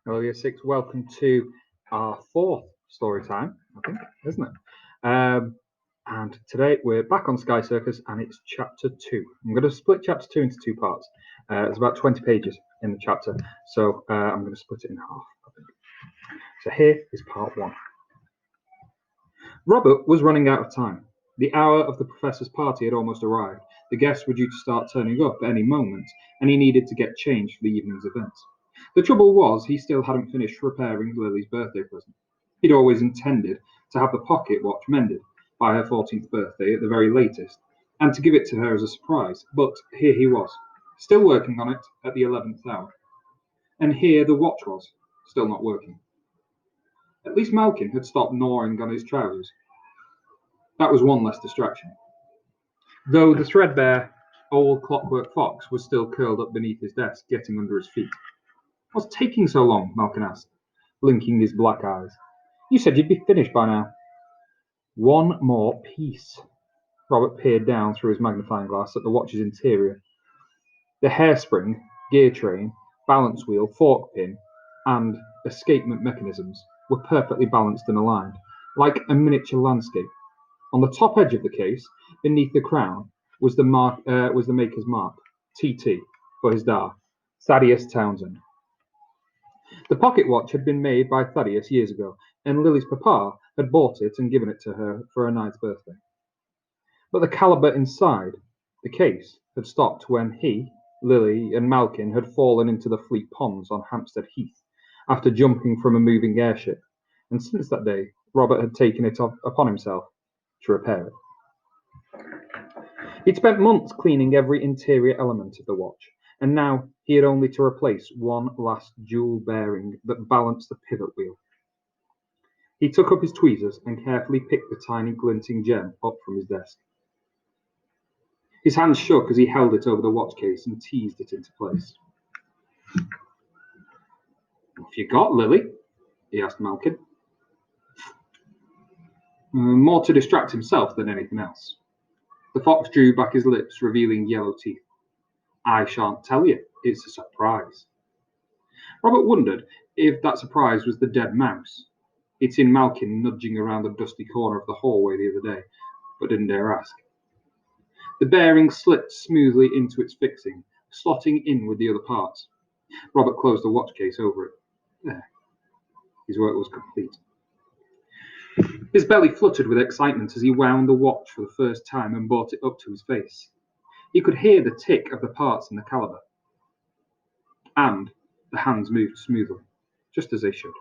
Hello, Year 6. Welcome to our fourth story time, I think, isn't it? And today we're back on Sky Circus and it's chapter 2. I'm going to split chapter 2 into two parts. There's about 20 pages in the chapter, so I'm going to split it in half, I think. So here is part 1. Robert was running out of time. The hour of the professor's party had almost arrived. The guests were due to start turning up at any moment, and he needed to get changed for the evening's events. The trouble was, he still hadn't finished repairing Lily's birthday present. He'd always intended to have the pocket watch mended by her 14th birthday at the very latest, and to give it to her as a surprise, but here he was, still working on it at the 11th hour. And here the watch was, still not working. At least Malkin had stopped gnawing on his trousers. That was one less distraction. Though the threadbare old clockwork fox was still curled up beneath his desk, getting under his feet. What's taking so long? Malkin asked, blinking his black eyes. You said you'd be finished by now. One more piece. Robert peered down through his magnifying glass at the watch's interior. The hairspring, gear train, balance wheel, fork pin, and escapement mechanisms were perfectly balanced and aligned, like a miniature landscape. On the top edge of the case, beneath the crown, was the maker's mark, TT, for his da, Thaddeus Townsend. The pocket watch had been made by Thaddeus years ago, and Lily's papa had bought it and given it to her for her 9th birthday. But the caliber inside the case had stopped when he, Lily, and Malkin had fallen into the Fleet ponds on Hampstead Heath after jumping from a moving airship, and since that day Robert had taken it upon himself to repair it. He'd spent months cleaning every interior element of the watch, and now he had only to replace one last jewel bearing that balanced the pivot wheel. He took up his tweezers and carefully picked the tiny glinting gem up from his desk. His hands shook as he held it over the watch case and teased it into place. What have you got, Lily? He asked Malkin. More to distract himself than anything else. The fox drew back his lips, revealing yellow teeth. I shan't tell you. It's a surprise. Robert wondered if that surprise was the dead mouse. He'd seen Malkin nudging around the dusty corner of the hallway the other day, but didn't dare ask. The bearing slipped smoothly into its fixing, slotting in with the other parts. Robert closed the watch case over it. There. His work was complete. His belly fluttered with excitement as he wound the watch for the first time and brought it up to his face. He could hear the tick of the parts in the caliber. And the hands moved smoothly, just as they should.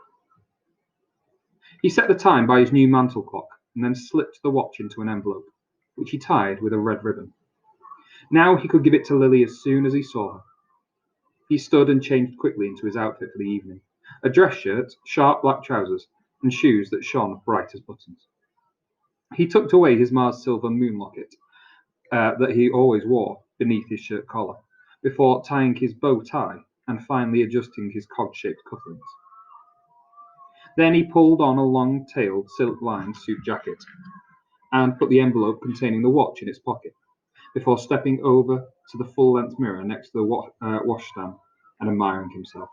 He set the time by his new mantel clock and then slipped the watch into an envelope, which he tied with a red ribbon. Now he could give it to Lily as soon as he saw her. He stood and changed quickly into his outfit for the evening, a dress shirt, sharp black trousers, and shoes that shone bright as buttons. He tucked away his Mars silver moon locket that he always wore beneath his shirt collar, before tying his bow tie and finally adjusting his cod-shaped cufflinks. Then he pulled on a long-tailed, silk-lined suit jacket and put the envelope containing the watch in its pocket, before stepping over to the full-length mirror next to the washstand and admiring himself.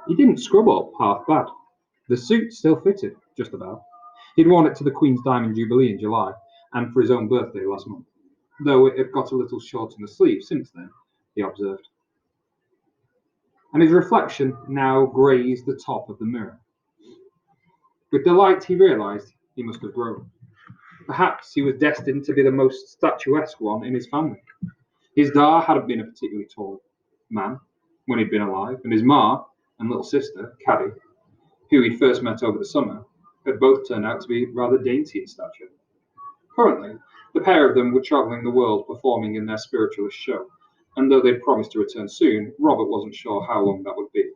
He didn't scrub up half bad. The suit still fitted, just about. He'd worn it to the Queen's Diamond Jubilee in July, and for his own birthday last month, though it had got a little short in the sleeve since then, he observed. And his reflection now grazed the top of the mirror. With delight he realised he must have grown. Perhaps he was destined to be the most statuesque one in his family. His da hadn't been a particularly tall man when he'd been alive, and his ma and little sister, Caddy, who he'd first met over the summer, had both turned out to be rather dainty in stature. Currently, the pair of them were travelling the world performing in their spiritualist show, and though they'd promised to return soon, Robert wasn't sure how long that would be.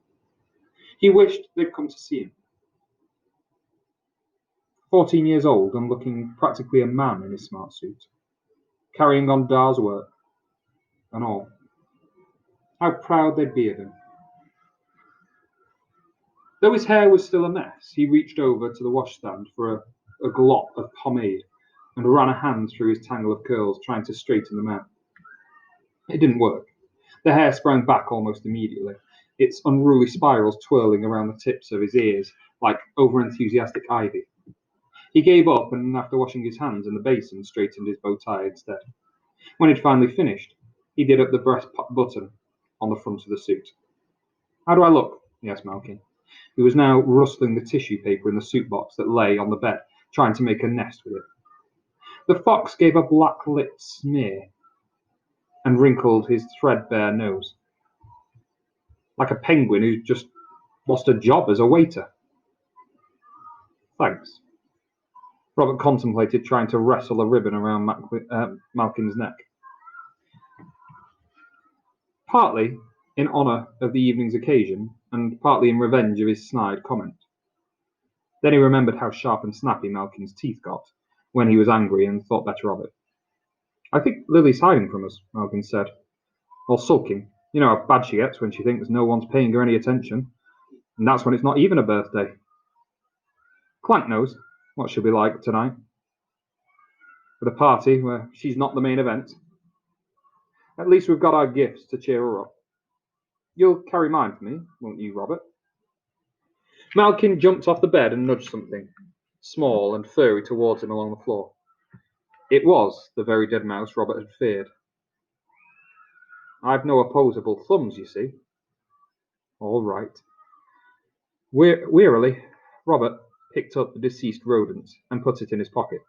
He wished they'd come to see him. 14 years old and looking practically a man in his smart suit, carrying on Da's work and all. How proud they'd be of him. Though his hair was still a mess, he reached over to the washstand for a glop of pomade and ran a hand through his tangle of curls, trying to straighten them out. It didn't work. The hair sprang back almost immediately, its unruly spirals twirling around the tips of his ears like over-enthusiastic ivy. He gave up and, after washing his hands in the basin, straightened his bow tie instead. When he'd finally finished, he did up the breast button on the front of the suit. "How do I look?" he asked Malkin, who was now rustling the tissue paper in the suit box that lay on the bed, trying to make a nest with it. The fox gave a black-lipped sneer and wrinkled his threadbare nose. "Like a penguin who's just lost a job as a waiter." "Thanks." Robert contemplated trying to wrestle a ribbon around Malkin's neck. Partly in honour of the evening's occasion, and partly in revenge of his snide comment. Then he remembered how sharp and snappy Malkin's teeth got when he was angry and thought better of it. "I think Lily's hiding from us," Malkin said. "Or sulking. You know how bad she gets when she thinks no one's paying her any attention. And that's when it's not even a birthday. Clank knows what she'll be like tonight, with a party where she's not the main event. At least we've got our gifts to cheer her up. You'll carry mine for me, won't you, Robert?" Malkin jumped off the bed and nudged something small and furry towards him along the floor. It was the very dead mouse Robert had feared. "I've no opposable thumbs, you see." "All right." Wearily, Robert picked up the deceased rodent and put it in his pocket.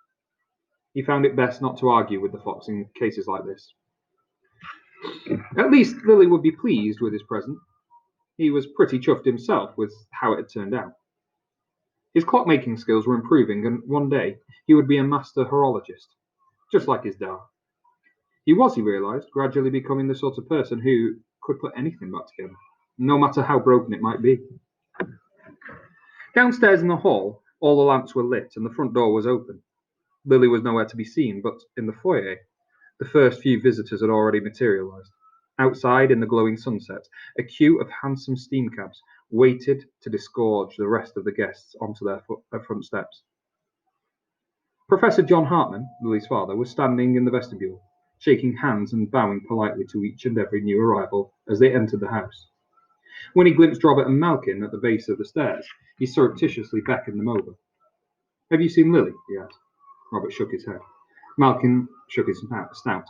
He found it best not to argue with the fox in cases like this. At least Lily would be pleased with his present. He was pretty chuffed himself with how it had turned out. His clockmaking skills were improving, and one day he would be a master horologist, just like his dad. He was, he realised, gradually becoming the sort of person who could put anything back together, no matter how broken it might be. Downstairs in the hall, all the lamps were lit and the front door was open. Lily was nowhere to be seen, but in the foyer, the first few visitors had already materialised. Outside, in the glowing sunset, a queue of handsome steam cabs waited to disgorge the rest of the guests onto their front steps. Professor John Hartman, Lily's father, was standing in the vestibule, shaking hands and bowing politely to each and every new arrival as they entered the house. When he glimpsed Robert and Malkin at the base of the stairs, he surreptitiously beckoned them over. "Have you seen Lily?" he asked. Robert shook his head. Malkin shook his snout.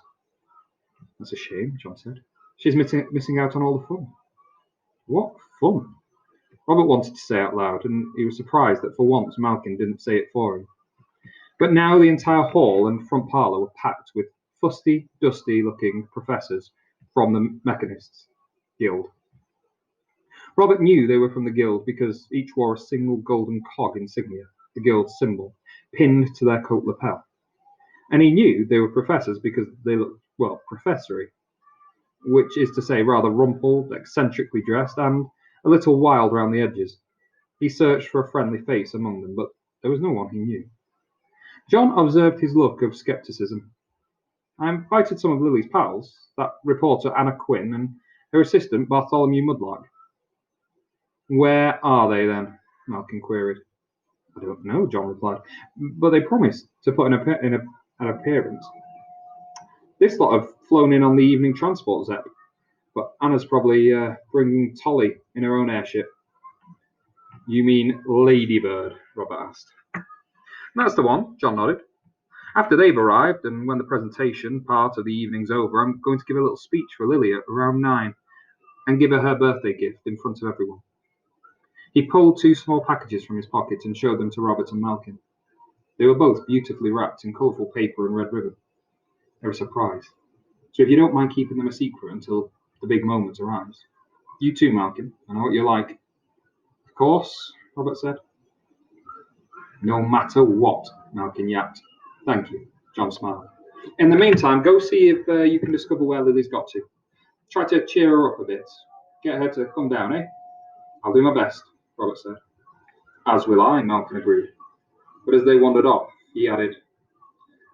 "That's a shame," John said. "She's missing out on all the fun." "What fun?" Robert wanted to say out loud, and he was surprised that for once Malkin didn't say it for him. But now the entire hall and front parlour were packed with fusty, dusty-looking professors from the Mechanists' Guild. Robert knew they were from the Guild because each wore a single golden cog insignia, the Guild's symbol, pinned to their coat lapel. And he knew they were professors because they looked, well, professory, which is to say rather rumpled, eccentrically dressed, and a little wild round the edges. He searched for a friendly face among them, but there was no one he knew. John observed his look of scepticism. "I invited some of Lily's pals, that reporter Anna Quinn and her assistant Bartholomew Mudlark." "Where are they, then?" Malkin queried. "I don't know," John replied, "but they promised to put in an appearance. This lot have flown in on the evening transport, Zep, but Anna's probably bringing Tolly in her own airship." "You mean Ladybird?" Robert asked. "That's the one," John nodded. "After they've arrived, and when the presentation part of the evening's over, I'm going to give a little speech for Lily at around 9, and give her birthday gift in front of everyone." He pulled 2 small packages from his pocket and showed them to Robert and Malkin. They were both beautifully wrapped in colourful paper and red ribbon. They're a surprise, so if you don't mind keeping them a secret until the big moment arrives. You too, Malkin. I know what you're like." "Of course," Robert said. "No matter what," Malkin yapped. "Thank you," John smiled. "In the meantime, go see if you can discover where Lily's got to. Try to cheer her up a bit. Get her to come down, eh?" "I'll do my best," Robert said. "As will I," Malkin agreed. But as they wandered off, he added,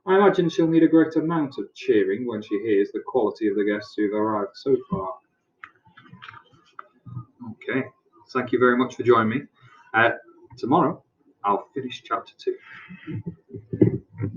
"I imagine she'll need a great amount of cheering when she hears the quality of the guests who've arrived so far." Okay, thank you very much for joining me. Tomorrow, I'll finish chapter 2.